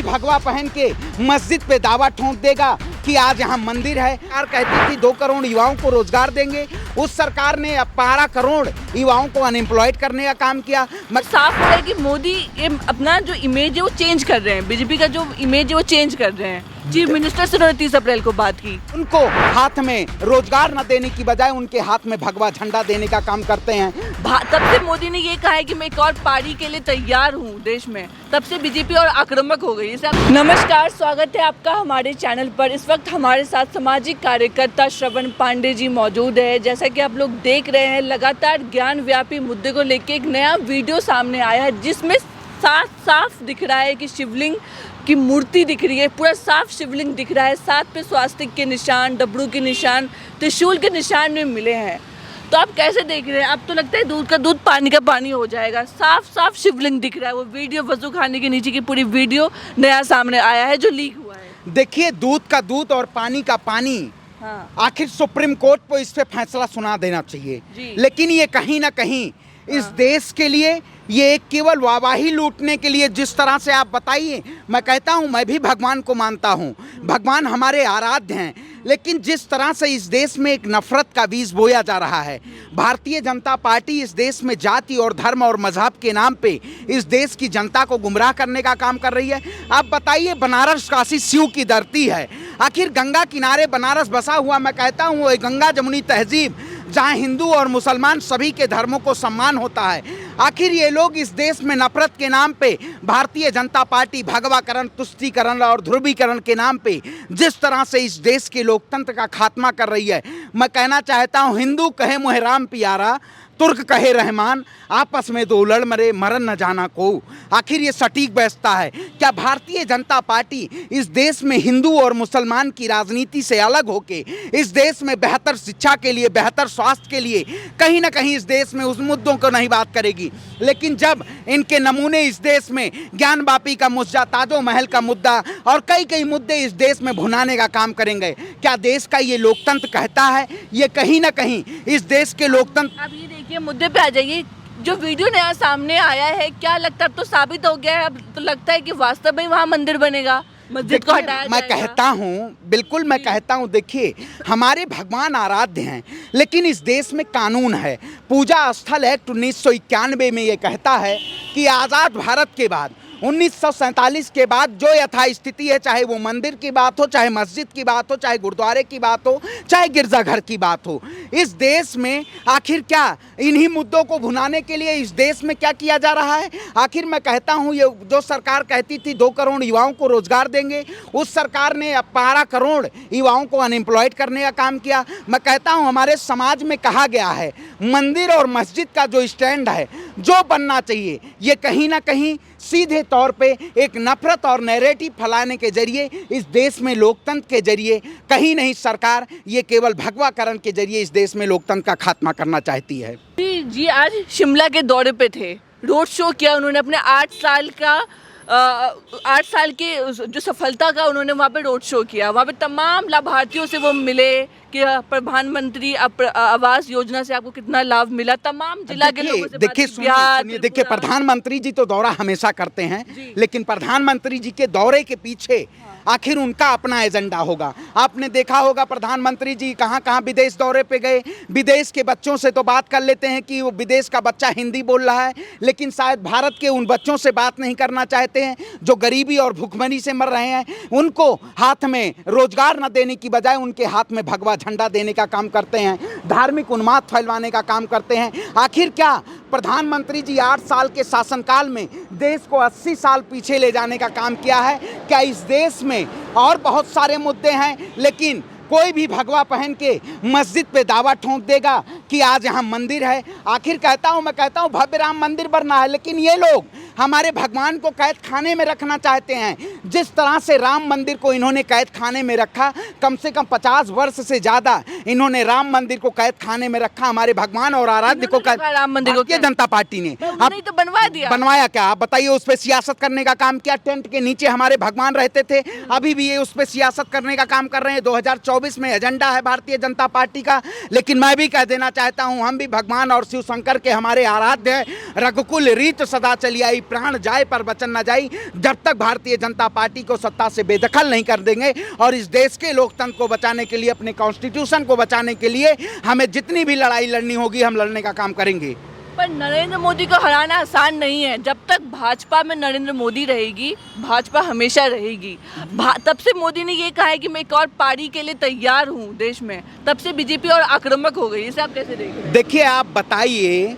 भगवा पहन के मस्जिद पे दावा ठोक देगा कि आज यहाँ मंदिर है। सरकार कहती थी 2 करोड़ युवाओं को रोजगार देंगे, उस सरकार ने अब 12 करोड़ युवाओं को अनएम्प्लॉयड करने का काम किया। साफ हो रहा है कि मोदी ये अपना जो इमेज है वो चेंज कर रहे हैं, बीजेपी का जो इमेज है वो चेंज कर रहे हैं। चीफ मिनिस्टर से उन्होंने 30 अप्रैल को बात की। उनको हाथ में रोजगार न देने की बजाय उनके हाथ में भगवा झंडा देने का काम करते हैं। तब से मोदी ने ये कहा है कि मैं एक और पारी के लिए तैयार हूँ देश में, तब से बीजेपी और आक्रामक हो गई है। नमस्कार, स्वागत है आपका हमारे चैनल पर। इस वक्त हमारे साथ सामाजिक कार्यकर्ता श्रवण पांडे जी मौजूद है। जैसा कि आप लोग देख रहे हैं, लगातार ज्ञान व्यापी मुद्दे को लेकर एक नया वीडियो सामने आया है, जिसमें साफ दिख रहा है कि शिवलिंग की मूर्ति दिख रही है, पूरा साफ शिवलिंग दिख रहा है। साथ पे स्वास्तिक के निशान, डबरू के निशान, त्रिशूल के निशान में मिले हैं। तो आप कैसे देख रहे हैं? अब तो लगता है दूध का दूध पानी का पानी हो जाएगा। साफ शिवलिंग दिख रहा है। वो वीडियो वजू खाने के नीचे की पूरी वीडियो नया सामने आया है जो लीक हुआ है। देखिए, दूध का दूध और पानी का पानी। हाँ। आखिर सुप्रीम कोर्ट को इस पे फैसला सुना देना चाहिए, लेकिन ये कहीं ना कहीं इस देश के लिए ये केवल वाहवाही लूटने के लिए, जिस तरह से आप बताइए, मैं कहता हूँ, मैं भी भगवान को मानता हूँ, भगवान हमारे आराध्य हैं, लेकिन जिस तरह से इस देश में एक नफरत का बीज बोया जा रहा है, भारतीय जनता पार्टी इस देश में जाति और धर्म और मजहब के नाम पे इस देश की जनता को गुमराह करने का काम कर रही है। आप बताइए, बनारस काशी शिव की धरती है, आखिर गंगा किनारे बनारस बसा हुआ, मैं कहता हूँ वो गंगा जमुनी तहजीब, जहाँ हिंदू और मुसलमान सभी के धर्मों को सम्मान होता है। आखिर ये लोग इस देश में नफरत के नाम पे, भारतीय जनता पार्टी भगवाकरण, तुष्टीकरण और ध्रुवीकरण के नाम पे जिस तरह से इस देश के लोकतंत्र का खात्मा कर रही है, मैं कहना चाहता हूँ, हिंदू कहे मोहे राम प्यारा, तुर्क कहे रहमान, आपस में दो लड़ मरे मरन न जाना को। आखिर ये सटीक बैठता है क्या? भारतीय जनता पार्टी इस देश में हिंदू और मुसलमान की राजनीति से अलग होके इस देश में बेहतर शिक्षा के लिए, बेहतर स्वास्थ्य के लिए कहीं ना कहीं इस देश में उस मुद्दों को नहीं बात करेगी, लेकिन जब इनके नमूने इस देश में ज्ञान वापी का मुद्दा, ताजो महल का मुद्दा और कई मुद्दे इस देश में भुनाने का काम करेंगे, क्या देश का ये लोकतंत्र कहता है? ये कहीं ना कहीं इस देश के लोकतंत्र। ये मुद्दे पे आ जाइए। जो वीडियो नया सामने आया है, क्या लगता है, अब तो साबित हो गया है, अब तो लगता है कि वास्तव में वहाँ मंदिर बनेगा, मस्जिद को हटाया मैं कहता हूँ, बिल्कुल मैं कहता हूँ, देखिए, हमारे भगवान आराध्य हैं, लेकिन इस देश में कानून है। पूजा स्थल एक्ट 1991 में ये कहता है कि आज़ाद भारत के बाद 1947 के बाद जो यथास्थिति है, चाहे वो मंदिर की बात हो, चाहे मस्जिद की बात हो, चाहे गुरुद्वारे की बात हो, चाहे गिरजाघर की बात हो, इस देश में आखिर क्या इन्हीं मुद्दों को भुनाने के लिए इस देश में क्या किया जा रहा है? आखिर मैं कहता हूँ, ये जो सरकार कहती थी 2 करोड़ युवाओं को रोजगार देंगे, उस सरकार ने अब 12 करोड़ युवाओं को अनएम्प्लॉयड करने का काम किया। मैं कहता हूँ, हमारे समाज में कहा गया है, मंदिर और मस्जिद का जो स्टैंड है, जो बनना चाहिए, ये कहीं ना कहीं सीधे तौर पे एक नफरत और नैरेटिव फैलाने के जरिए इस देश में लोकतंत्र के जरिए कहीं नहीं, सरकार ये केवल भगवाकरण के जरिए इस देश में लोकतंत्र का खात्मा करना चाहती है। जी आज शिमला के दौरे पे थे, रोड शो किया उन्होंने, अपने 8 साल के जो सफलता का उन्होंने वहाँ पे रोड शो किया। वहाँ पे तमाम लाभार्थियों से वो मिले कि प्रधानमंत्री आवास योजना से आपको कितना लाभ मिला, तमाम जिला के लोगों से देखिए, प्रधानमंत्री जी तो दौरा हमेशा करते हैं, लेकिन प्रधानमंत्री जी के दौरे के पीछे आखिर उनका अपना एजेंडा होगा। आपने देखा होगा, प्रधानमंत्री जी कहाँ विदेश दौरे पे गए, विदेश के बच्चों से तो बात कर लेते हैं कि वो विदेश का बच्चा हिंदी बोल रहा है, लेकिन शायद भारत के उन बच्चों से बात नहीं करना चाहते हैं जो गरीबी और भूखमरी से मर रहे हैं। उनको हाथ में रोजगार न देने की बजाय उनके हाथ में भगवा झंडा देने का काम करते हैं, धार्मिक उन्माद फैलवाने का काम करते हैं। आखिर क्या प्रधानमंत्री जी 8 साल के शासनकाल में देश को 80 साल पीछे ले जाने का काम किया है? क्या इस देश में और बहुत सारे मुद्दे हैं, लेकिन कोई भी भगवा पहन के मस्जिद पे दावा ठोक देगा कि आज यहाँ मंदिर है? आखिर मैं कहता हूँ भव्य राम मंदिर बनना है, लेकिन ये लोग हमारे भगवान को कैद खाने में रखना चाहते हैं। जिस तरह से राम मंदिर को इन्होंने कैद खाने में रखा, कम से कम 50 वर्ष से ज़्यादा इन्होंने राम मंदिर को कैद खाने में रखा, हमारे भगवान और आराध्य को कैद, राम मंदिर को भारतीय जनता पार्टी ने। नहीं तो बनवा दिया, बनवाया क्या? आप बताइए, उस पर सियासत करने का काम किया। टेंट के नीचे हमारे भगवान रहते थे, अभी भी ये उस पर सियासत करने का काम कर रहे हैं। 2024 में एजेंडा है भारतीय जनता पार्टी का। लेकिन मैं भी कह देना चाहता हूं, हम भी भगवान और शिव शंकर के हमारे आराध्य हैं। रघुकुल रीत सदा चली आई, प्राण जाए पर वचन न जाई। जब तक भारतीय जनता पार्टी को सत्ता से बेदखल नहीं कर देंगे और इस देश के लोकतंत्र को बचाने के लिए, अपने कॉन्स्टिट्यूशन को बचाने के लिए हमें जितनी भी लड़ाई लड़नी होगी, हम लड़ने का काम करेंगे। पर नरेंद्र मोदी को हराना आसान नहीं है। जब तक भाजपा में नरेंद्र मोदी रहेगी, भाजपा हमेशा रहेगी। तब से मोदी ने ये कहा है कि मैं एक और पारी के लिए तैयार हूँ देश में, तब से बीजेपी और आक्रामक हो गई। इसे आप कैसे देख रहे हैं? देखिए, आप बताइए,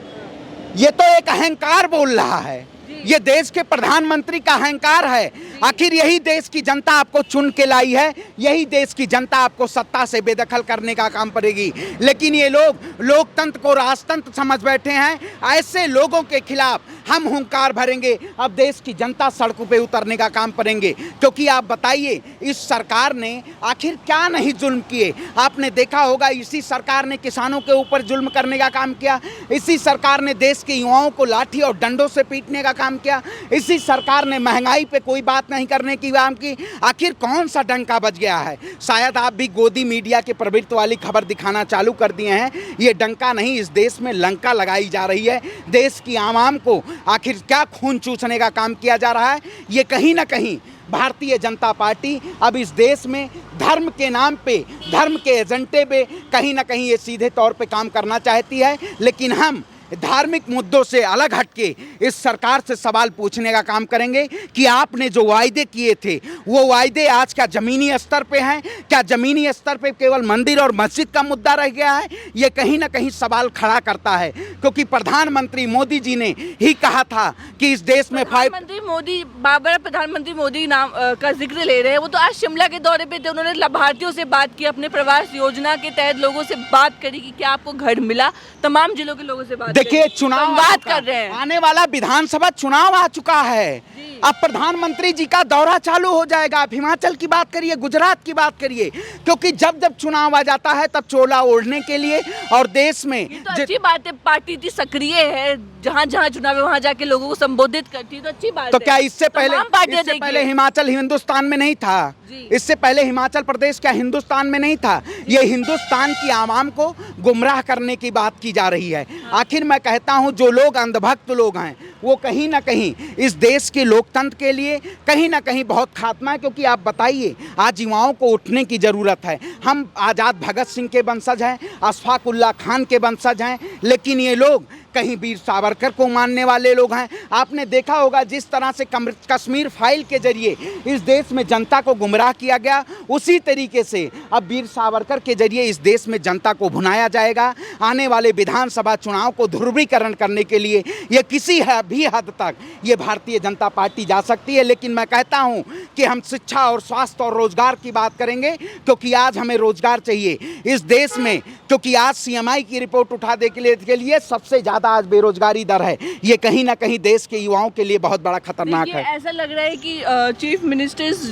ये तो एक अहंकार बोल रहा है, ये देश के प्रधानमंत्री का अहंकार है। आखिर यही देश की जनता आपको चुन के लाई है, यही देश की जनता आपको सत्ता से बेदखल करने का काम करेगी। लेकिन ये लोग लोकतंत्र को राजतंत्र समझ बैठे हैं। ऐसे लोगों के खिलाफ हम हुंकार भरेंगे। अब देश की जनता सड़कों पे उतरने का काम करेंगे। क्योंकि आप बताइए, इस सरकार ने आखिर क्या नहीं जुल्म किए? आपने देखा होगा, इसी सरकार ने किसानों के ऊपर जुल्म करने का काम किया। इसी सरकार ने देश के युवाओं को लाठी और डंडों से पीटने का काम किया। इसी सरकार ने महंगाई पे कोई बात नहीं करने की काम की। आखिर कौन सा डंका बज गया है? शायद आप भी गोदी मीडिया के प्रवृत्ति वाली खबर दिखाना चालू कर दिए हैं। ये डंका नहीं, इस देश में लंका लगाई जा रही है। देश की आवाम को आखिर क्या खून चूसने का काम किया जा रहा है? ये कहीं ना कहीं भारतीय जनता पार्टी अब इस देश में धर्म के नाम पे, धर्म के एजेंडे पे कहीं ना कहीं ये सीधे तौर पे काम करना चाहती है। लेकिन हम धार्मिक मुद्दों से अलग हटके इस सरकार से सवाल पूछने का काम करेंगे कि आपने जो वायदे किए थे, वो वायदे आज क्या ज़मीनी स्तर पे हैं? क्या ज़मीनी स्तर पे केवल मंदिर और मस्जिद का मुद्दा रह गया है? ये कहीं ना कहीं सवाल खड़ा करता है। क्योंकि प्रधानमंत्री मोदी जी ने ही कहा था कि इस देश में प्रधानमंत्री मोदी, बाबर प्रधानमंत्री मोदी नाम का जिक्र ले रहे हैं। वो तो आज शिमला के दौरे पे थे, उन्होंने लाभार्थियों से बात की, अपने प्रवास योजना के तहत लोगों से बात करी कि क्या आपको घर मिला। तमाम जिलों के लोगों से बात, देखिए, चुनाव बात कर रहे हैं, आने वाला विधानसभा चुनाव आ चुका है। अब प्रधानमंत्री जी का दौरा चालू हो जाएगा। आप हिमाचल की बात करिए, गुजरात की बात करिए, क्योंकि जब जब चुनाव आ जाता है तब चोला ओढ़ने के लिए और देश में तो अच्छी बात है, पार्टी इतनी सक्रिय है, जहाँ जहाँ चुनाव है वहाँ जाके लोगों को संबोधित करती है, तो अच्छी बात तो है। क्या इससे पहले हिमाचल हिंदुस्तान में नहीं था? इससे पहले हिमाचल प्रदेश क्या हिंदुस्तान में नहीं था? ये हिंदुस्तान की आवाम को गुमराह करने की बात की जा रही है। आखिर मैं कहता हूँ, जो लोग अंधभक्त लोग हैं, वो कहीं ना कहीं इस देश के लोकतंत्र के लिए कहीं ना कहीं बहुत खात्मा है। क्योंकि आप बताइए, आज युवाओं को उठने की ज़रूरत है। हम आज़ाद भगत सिंह के वंशज हैं, अशफाक उल्लाह खान के वंशज हैं, लेकिन ये लोग कहीं वीर सावरकर को मानने वाले लोग हैं। आपने देखा होगा, जिस तरह से कश्मीर फाइल के जरिए इस देश में जनता को गुमराह किया गया, उसी तरीके से अब वीर सावरकर के जरिए इस देश में जनता को भुनाया जाएगा। आने वाले विधानसभा चुनाव को ध्रुवीकरण करने के लिए ये किसी भी हद तक ये भारतीय जनता पार्टी जा सकती है। लेकिन मैं कहता हूँ कि हम शिक्षा और स्वास्थ्य और रोजगार की बात करेंगे, क्योंकि आज हमें रोजगार चाहिए इस देश में। क्योंकि आज CMI की रिपोर्ट उठा दे के लिए सबसे ज़्यादा आज बेरोजगारी दर है। ये कहीं ना कहीं देश के युवाओं के लिए बहुत बड़ा खतरनाक है। ऐसा लग रहा है कि चीफ मिनिस्टर्स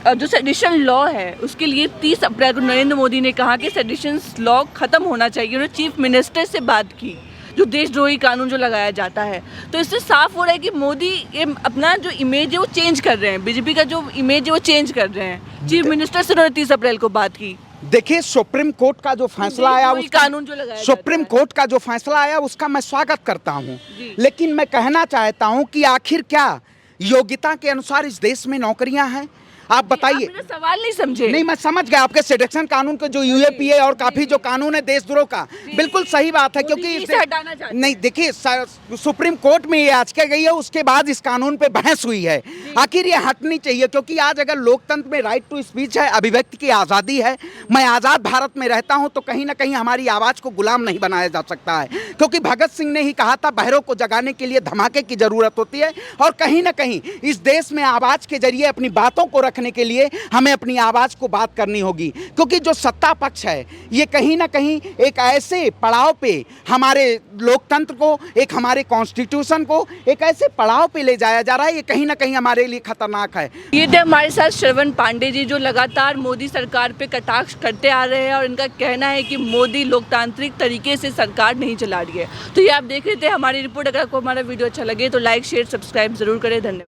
जो सेडिशन लॉ है, उसके लिए 30 अप्रैल को नरेंद्र मोदी ने कहा कि सेडिशन लॉ खत्म होना चाहिए। उन्होंने चीफ मिनिस्टर से बात की, जो देशद्रोही कानून जो लगाया जाता है। तो इससे साफ हो रहा है कि मोदी ये अपना जो इमेज है वो चेंज कर रहे हैं, बीजेपी का जो इमेज है वो चेंज कर रहे हैं। चीफ मिनिस्टर से उन्होंने 30 अप्रैल को बात की। देखिए, सुप्रीम कोर्ट का जो फैसला आया, कानून जो लगाया, सुप्रीम कोर्ट का जो फैसला आया, उसका मैं स्वागत करता हूं। लेकिन मैं कहना चाहता हूं कि आखिर क्या योग्यता के अनुसार इस देश में नौकरियां हैं? आप बताइए। सवाल नहीं समझे। नहीं, मैं समझ गया आपके सेडिशन कानून के जो UAPA और काफी जो कानून है देशद्रोह का, बिल्कुल सही बात है। क्योंकि इसे हटाना चाहते हैं। नहीं, देखिए, सुप्रीम कोर्ट में ये याचिका गई है, उसके बाद इस कानून पे बहस हुई है। आखिर ये हटनी चाहिए, क्योंकि आज अगर लोकतंत्र में राइट टू स्पीच है, अभिव्यक्ति की आज़ादी है, मैं आज़ाद भारत में रहता हूँ, तो कहीं ना कहीं हमारी आवाज़ को गुलाम नहीं बनाया जा सकता है। क्योंकि भगत सिंह ने ही कहा था, बहरों को जगाने के लिए धमाके की ज़रूरत होती है। और कहीं ना कहीं इस देश में आवाज़ के जरिए अपनी बातों को रखने रखने के लिए हमें अपनी आवाज़ को बात करनी होगी, क्योंकि जो सत्ता पक्ष है ये कहीं ना कहीं एक ऐसे पड़ाव पे हमारे लोकतंत्र को, एक हमारे कॉन्स्टिट्यूशन को एक ऐसे पड़ाव पे ले जाया जा रहा है, ये कहीं ना कहीं हमारे लिए खतरनाक है। ये थे हमारे साथ श्रवण पांडे जी, जो लगातार मोदी सरकार पे कटाक्ष करते आ रहे हैं और इनका कहना है कि मोदी लोकतांत्रिक तरीके से सरकार नहीं चला रही है। तो ये आप देख रहे थे हमारी रिपोर्ट। अगर आपको हमारा वीडियो अच्छा लगे तो लाइक शेयर सब्सक्राइब जरूर करें। धन्यवाद।